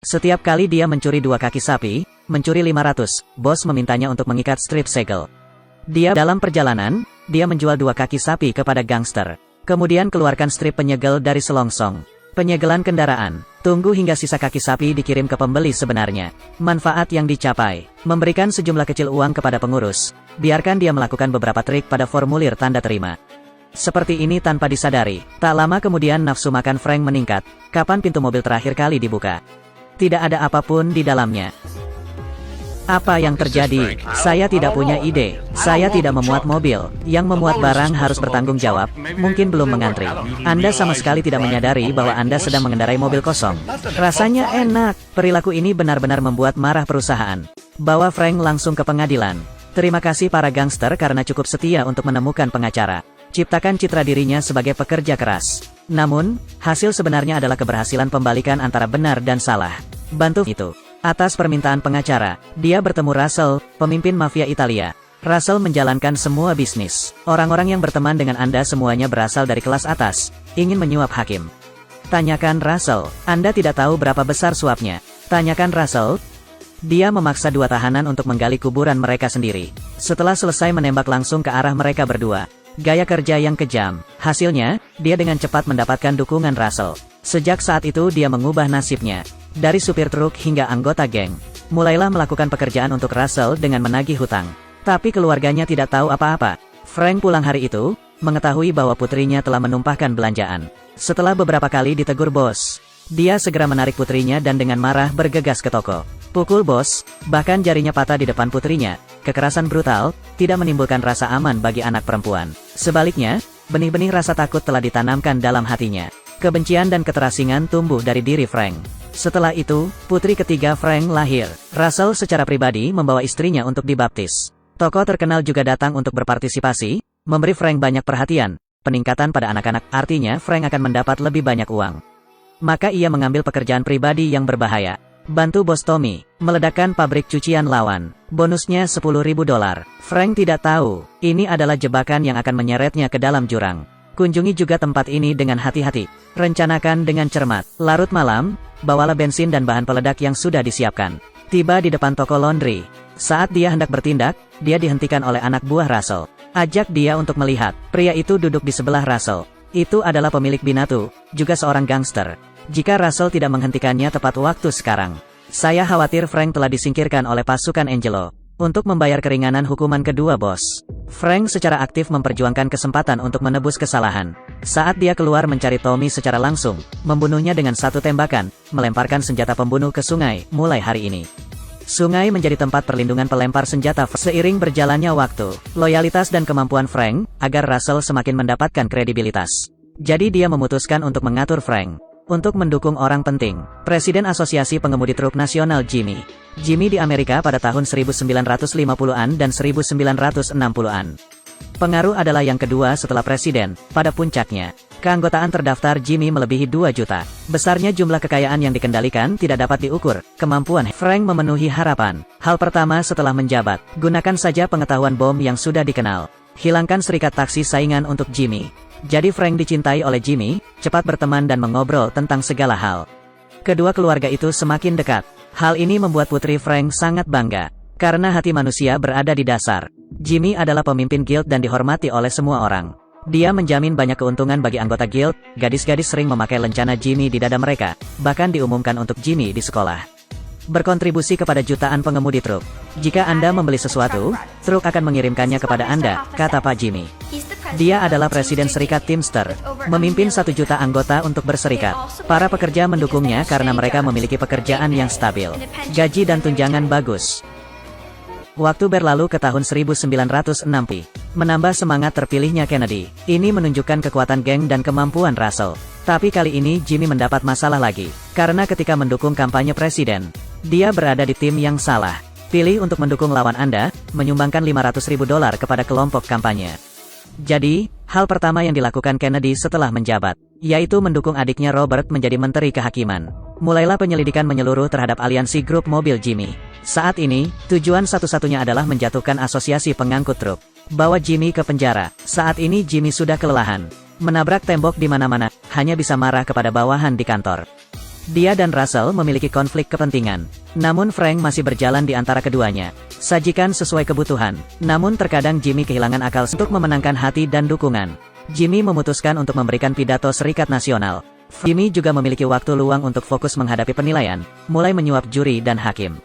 Setiap kali dia mencuri 2 kaki sapi, mencuri 500, bos memintanya untuk mengikat strip segel. Dalam perjalanan, dia menjual 2 kaki sapi kepada gangster. Kemudian keluarkan strip penyegel dari selongsong. Penyegelan kendaraan. Tunggu hingga sisa kaki sapi dikirim ke pembeli sebenarnya. Manfaat yang dicapai. Memberikan sejumlah kecil uang kepada pengurus. Biarkan dia melakukan beberapa trik pada formulir tanda terima. Seperti ini tanpa disadari. Tak lama kemudian nafsu makan Frank meningkat. Kapan pintu mobil terakhir kali dibuka? Tidak ada apapun di dalamnya. Apa yang terjadi? Saya tidak punya ide. Saya tidak memuat mobil. Yang memuat barang harus bertanggung jawab. Mungkin belum mengantri. Anda sama sekali tidak menyadari bahwa Anda sedang mengendarai mobil kosong. Rasanya enak. Perilaku ini benar-benar membuat marah perusahaan. Bawa Frank langsung ke pengadilan. Terima kasih para gangster karena cukup setia untuk menemukan pengacara. Ciptakan citra dirinya sebagai pekerja keras. Namun, hasil sebenarnya adalah keberhasilan pembalikan antara benar dan salah. Bantu itu. Atas permintaan pengacara, dia bertemu Russell, pemimpin mafia Italia. Russell menjalankan semua bisnis. Orang-orang yang berteman dengan Anda semuanya berasal dari kelas atas, ingin menyuap hakim. Tanyakan Russell, Anda tidak tahu berapa besar suapnya. Tanyakan Russell. Dia memaksa 2 tahanan untuk menggali kuburan mereka sendiri. Setelah selesai menembak langsung ke arah mereka berdua. Gaya kerja yang kejam. Hasilnya, dia dengan cepat mendapatkan dukungan Russell. Sejak saat itu dia mengubah nasibnya. Dari supir truk hingga anggota geng. Mulailah melakukan pekerjaan untuk Russell dengan menagih hutang. Tapi keluarganya tidak tahu apa-apa. Frank pulang hari itu, mengetahui bahwa putrinya telah menumpahkan belanjaan. Setelah beberapa kali ditegur bos, dia segera menarik putrinya dan dengan marah bergegas ke toko. Pukul bos, bahkan jarinya patah di depan putrinya. Kekerasan brutal, tidak menimbulkan rasa aman bagi anak perempuan. Sebaliknya, benih-benih rasa takut telah ditanamkan dalam hatinya. Kebencian dan keterasingan tumbuh dari diri Frank. Setelah itu, putri ketiga Frank lahir. Russell secara pribadi membawa istrinya untuk dibaptis. Tokoh terkenal juga datang untuk berpartisipasi, memberi Frank banyak perhatian. Peningkatan pada anak-anak artinya Frank akan mendapat lebih banyak uang. Maka ia mengambil pekerjaan pribadi yang berbahaya. Bantu bos Tommy, meledakkan pabrik cucian lawan. Bonusnya $10.000. Frank tidak tahu, ini adalah jebakan yang akan menyeretnya ke dalam jurang. Kunjungi juga tempat ini dengan hati-hati. Rencanakan dengan cermat. Larut malam, bawalah bensin dan bahan peledak yang sudah disiapkan. Tiba di depan toko laundry. Saat dia hendak bertindak, dia dihentikan oleh anak buah Russell. Ajak dia untuk melihat. Pria itu duduk di sebelah Russell. Itu adalah pemilik Binatu, juga seorang gangster. Jika Russell tidak menghentikannya tepat waktu sekarang. Saya khawatir Frank telah disingkirkan oleh pasukan Angelo. Untuk membayar keringanan hukuman kedua bos. Frank secara aktif memperjuangkan kesempatan untuk menebus kesalahan. Saat dia keluar mencari Tommy secara langsung, membunuhnya dengan 1 tembakan, melemparkan senjata pembunuh ke sungai, mulai hari ini. Sungai menjadi tempat perlindungan pelempar senjata. Seiring berjalannya waktu, loyalitas dan kemampuan Frank, agar Russell semakin mendapatkan kredibilitas. Jadi dia memutuskan untuk mengatur Frank. Untuk mendukung orang penting, Presiden Asosiasi Pengemudi Truk Nasional Jimmy. Jimmy di Amerika pada tahun 1950-an dan 1960-an. Pengaruh adalah yang kedua setelah presiden, pada puncaknya. Keanggotaan terdaftar Jimmy melebihi 2 juta. Besarnya jumlah kekayaan yang dikendalikan tidak dapat diukur. Kemampuan Frank memenuhi harapan. Hal pertama setelah menjabat, gunakan saja pengetahuan bom yang sudah dikenal. Hilangkan serikat taksi saingan untuk Jimmy. Jadi Frank dicintai oleh Jimmy, cepat berteman dan mengobrol tentang segala hal. Kedua keluarga itu semakin dekat. Hal ini membuat putri Frank sangat bangga. Karena hati manusia berada di dasar. Jimmy adalah pemimpin guild dan dihormati oleh semua orang. Dia menjamin banyak keuntungan bagi anggota guild, gadis-gadis sering memakai lencana Jimmy di dada mereka, bahkan diumumkan untuk Jimmy di sekolah. Berkontribusi kepada jutaan pengemudi truk. Jika Anda membeli sesuatu, truk akan mengirimkannya kepada Anda, kata Pak Jimmy. Dia adalah Presiden Serikat Teamster, memimpin 1 juta anggota untuk berserikat. Para pekerja mendukungnya karena mereka memiliki pekerjaan yang stabil, gaji dan tunjangan bagus. Waktu berlalu ke tahun 1960, menambah semangat terpilihnya Kennedy. Ini menunjukkan kekuatan geng dan kemampuan Russell. Tapi kali ini Jimmy mendapat masalah lagi, karena ketika mendukung kampanye presiden, dia berada di tim yang salah. Pilih untuk mendukung lawan Anda, menyumbangkan $500.000 kepada kelompok kampanye. Jadi, hal pertama yang dilakukan Kennedy setelah menjabat, yaitu mendukung adiknya Robert menjadi Menteri Kehakiman. Mulailah penyelidikan menyeluruh terhadap aliansi grup mobil Jimmy. Saat ini, tujuan satu-satunya adalah menjatuhkan asosiasi pengangkut truk. Bawa Jimmy ke penjara. Saat ini Jimmy sudah kelelahan. Menabrak tembok di mana-mana, hanya bisa marah kepada bawahan di kantor. Dia dan Russell memiliki konflik kepentingan. Namun Frank masih berjalan di antara keduanya. Sajikan sesuai kebutuhan. Namun terkadang Jimmy kehilangan akal untuk memenangkan hati dan dukungan. Jimmy memutuskan untuk memberikan pidato Serikat Nasional. Jimmy juga memiliki waktu luang untuk fokus menghadapi penilaian, mulai menyuap juri dan hakim.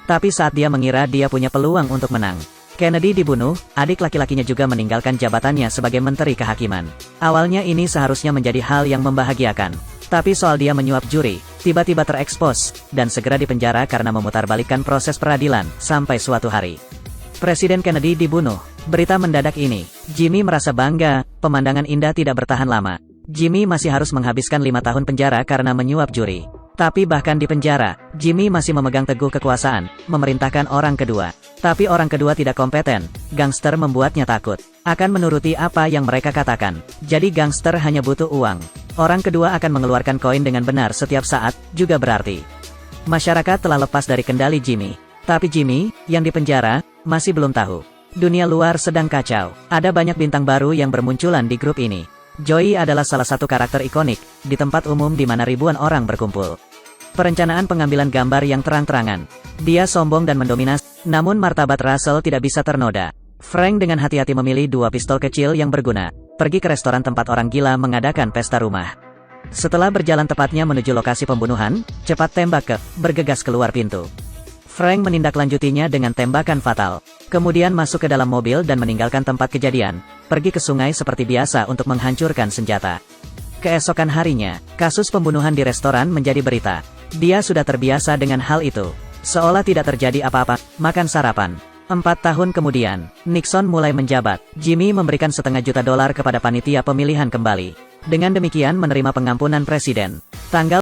Tapi saat dia mengira dia punya peluang untuk menang, Kennedy dibunuh, adik laki-lakinya juga meninggalkan jabatannya sebagai Menteri Kehakiman. Awalnya ini seharusnya menjadi hal yang membahagiakan. Tapi soal dia menyuap juri, tiba-tiba terekspos, dan segera dipenjara karena memutarbalikkan proses peradilan, sampai suatu hari Presiden Kennedy dibunuh. Berita mendadak ini, Jimmy merasa bangga, pemandangan indah tidak bertahan lama. Jimmy masih harus menghabiskan 5 tahun penjara karena menyuap juri. Tapi bahkan di penjara, Jimmy masih memegang teguh kekuasaan, memerintahkan orang kedua. Tapi orang kedua tidak kompeten, gangster membuatnya takut akan menuruti apa yang mereka katakan. Jadi gangster hanya butuh uang. Orang kedua akan mengeluarkan koin dengan benar setiap saat, juga berarti masyarakat telah lepas dari kendali Jimmy. Tapi Jimmy, yang dipenjara, masih belum tahu. Dunia luar sedang kacau. Ada banyak bintang baru yang bermunculan di grup ini. Joey adalah salah satu karakter ikonik, di tempat umum di mana ribuan orang berkumpul. Perencanaan pengambilan gambar yang terang-terangan. Dia sombong dan mendominasi, namun martabat Russell tidak bisa ternoda. Frank dengan hati-hati memilih 2 pistol kecil yang berguna, pergi ke restoran tempat orang gila mengadakan pesta rumah. Setelah berjalan tepatnya menuju lokasi pembunuhan, cepat tembak bergegas keluar pintu. Frank menindaklanjutinya dengan tembakan fatal. Kemudian masuk ke dalam mobil dan meninggalkan tempat kejadian, pergi ke sungai seperti biasa untuk menghancurkan senjata. Keesokan harinya, kasus pembunuhan di restoran menjadi berita. Dia sudah terbiasa dengan hal itu. Seolah tidak terjadi apa-apa, makan sarapan. 4 tahun kemudian, Nixon mulai menjabat. Jimmy memberikan $500.000 kepada panitia pemilihan kembali. Dengan demikian menerima pengampunan presiden.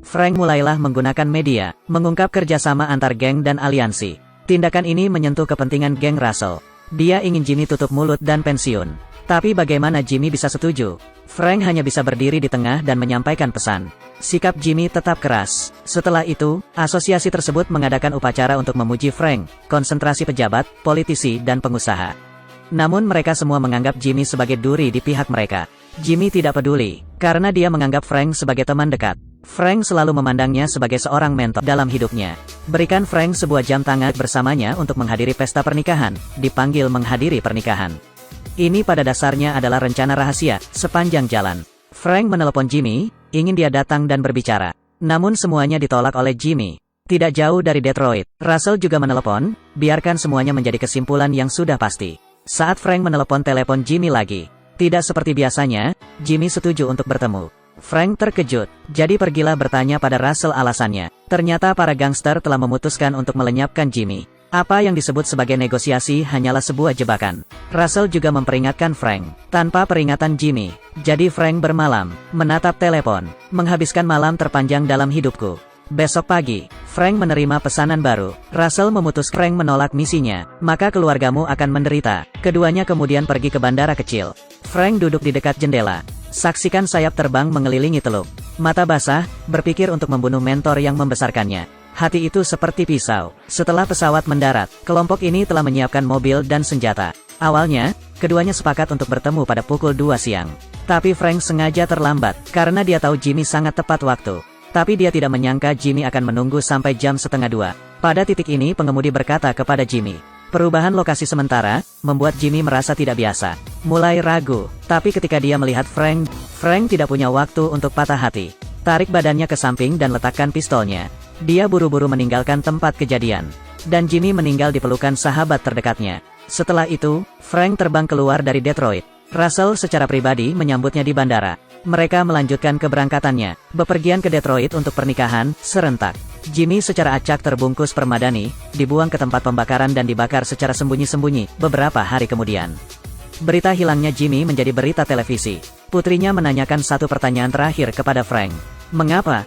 Frank mulailah menggunakan media, mengungkap kerjasama antar geng dan aliansi. Tindakan ini menyentuh kepentingan geng Russell. Dia ingin Jimmy tutup mulut dan pensiun. Tapi bagaimana Jimmy bisa setuju? Frank hanya bisa berdiri di tengah dan menyampaikan pesan. Sikap Jimmy tetap keras. Setelah itu, asosiasi tersebut mengadakan upacara untuk memuji Frank, konsentrasi pejabat, politisi, dan pengusaha. Namun mereka semua menganggap Jimmy sebagai duri di pihak mereka. Jimmy tidak peduli, karena dia menganggap Frank sebagai teman dekat. Frank selalu memandangnya sebagai seorang mentor dalam hidupnya. Berikan Frank sebuah jam tangan bersamanya untuk menghadiri pesta pernikahan, dipanggil menghadiri pernikahan. Ini pada dasarnya adalah rencana rahasia, sepanjang jalan. Frank menelepon Jimmy, ingin dia datang dan berbicara. Namun semuanya ditolak oleh Jimmy. Tidak jauh dari Detroit, Russell juga menelepon, biarkan semuanya menjadi kesimpulan yang sudah pasti. Saat Frank menelepon telepon Jimmy lagi, tidak seperti biasanya, Jimmy setuju untuk bertemu. Frank terkejut, jadi pergilah bertanya pada Russell alasannya. Ternyata para gangster telah memutuskan untuk melenyapkan Jimmy. Apa yang disebut sebagai negosiasi hanyalah sebuah jebakan. Russell juga memperingatkan Frank, tanpa peringatan Jimmy. Jadi Frank bermalam, menatap telepon, menghabiskan malam terpanjang dalam hidupku. Besok pagi, Frank menerima pesanan baru. Russell memutuskan Frank menolak misinya, maka keluargamu akan menderita. Keduanya kemudian pergi ke bandara kecil. Frank duduk di dekat jendela, saksikan sayap terbang mengelilingi teluk. Mata basah, berpikir untuk membunuh mentor yang membesarkannya. Hati itu seperti pisau. Setelah pesawat mendarat, kelompok ini telah menyiapkan mobil dan senjata. Awalnya, keduanya sepakat untuk bertemu pada pukul 2 siang. Tapi Frank sengaja terlambat, karena dia tahu Jimmy sangat tepat waktu. Tapi dia tidak menyangka Jimmy akan menunggu sampai jam 1:30. Pada titik ini pengemudi berkata kepada Jimmy. Perubahan lokasi sementara, membuat Jimmy merasa tidak biasa. Mulai ragu, tapi ketika dia melihat Frank tidak punya waktu untuk patah hati. Tarik badannya ke samping dan letakkan pistolnya. Dia buru-buru meninggalkan tempat kejadian. Dan Jimmy meninggal di pelukan sahabat terdekatnya. Setelah itu, Frank terbang keluar dari Detroit. Russell secara pribadi menyambutnya di bandara. Mereka melanjutkan keberangkatannya, bepergian ke Detroit untuk pernikahan, serentak. Jimmy secara acak terbungkus permadani, dibuang ke tempat pembakaran dan dibakar secara sembunyi-sembunyi, beberapa hari kemudian. Berita hilangnya Jimmy menjadi berita televisi. Putrinya menanyakan satu pertanyaan terakhir kepada Frank. Mengapa?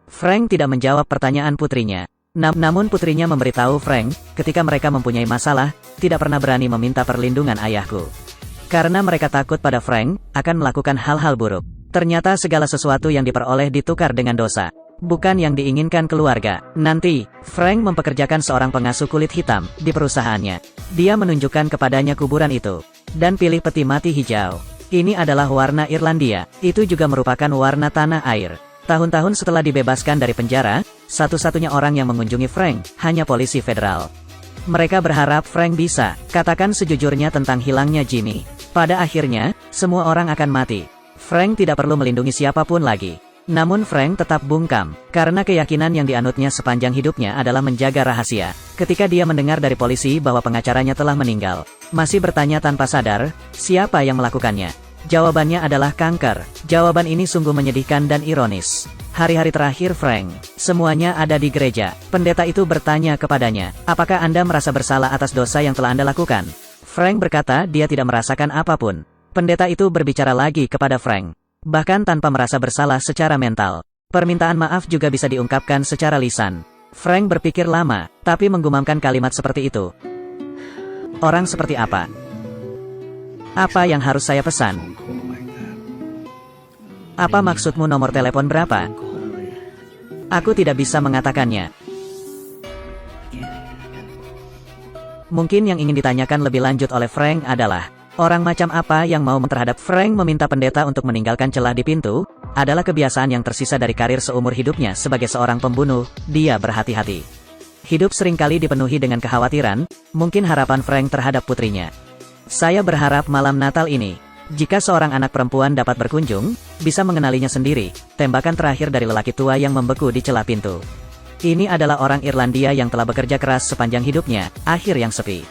Frank tidak menjawab pertanyaan putrinya. Namun putrinya memberitahu Frank, ketika mereka mempunyai masalah, tidak pernah berani meminta perlindungan ayahku. Karena mereka takut pada Frank, akan melakukan hal-hal buruk. Ternyata segala sesuatu yang diperoleh ditukar dengan dosa. Bukan yang diinginkan keluarga. Nanti, Frank mempekerjakan seorang pengasuh kulit hitam di perusahaannya. Dia menunjukkan kepadanya kuburan itu. Dan pilih peti mati hijau. Ini adalah warna Irlandia, itu juga merupakan warna tanah air. Tahun-tahun setelah dibebaskan dari penjara, satu-satunya orang yang mengunjungi Frank, hanya polisi federal. Mereka berharap Frank bisa katakan sejujurnya tentang hilangnya Jimmy. Pada akhirnya, semua orang akan mati. Frank tidak perlu melindungi siapapun lagi. Namun Frank tetap bungkam, karena keyakinan yang dianutnya sepanjang hidupnya adalah menjaga rahasia. Ketika dia mendengar dari polisi bahwa pengacaranya telah meninggal, masih bertanya tanpa sadar, siapa yang melakukannya? Jawabannya adalah kanker. Jawaban ini sungguh menyedihkan dan ironis. Hari-hari terakhir Frank, semuanya ada di gereja. Pendeta itu bertanya kepadanya, apakah Anda merasa bersalah atas dosa yang telah Anda lakukan? Frank berkata dia tidak merasakan apapun. Pendeta itu berbicara lagi kepada Frank. Bahkan tanpa merasa bersalah secara mental. Permintaan maaf juga bisa diungkapkan secara lisan. Frank berpikir lama, tapi menggumamkan kalimat seperti itu. Orang seperti apa? Apa yang harus saya pesan? Apa maksudmu nomor telepon berapa? Aku tidak bisa mengatakannya. Mungkin yang ingin ditanyakan lebih lanjut oleh Frank adalah, orang macam apa yang mau terhadap Frank meminta pendeta untuk meninggalkan celah di pintu, adalah kebiasaan yang tersisa dari karir seumur hidupnya sebagai seorang pembunuh. Dia berhati-hati. Hidup seringkali dipenuhi dengan kekhawatiran, mungkin harapan Frank terhadap putrinya. Saya berharap malam Natal ini, jika seorang anak perempuan dapat berkunjung, bisa mengenalinya sendiri, tembakan terakhir dari lelaki tua yang membeku di celah pintu. Ini adalah orang Irlandia yang telah bekerja keras sepanjang hidupnya, akhir yang sepi.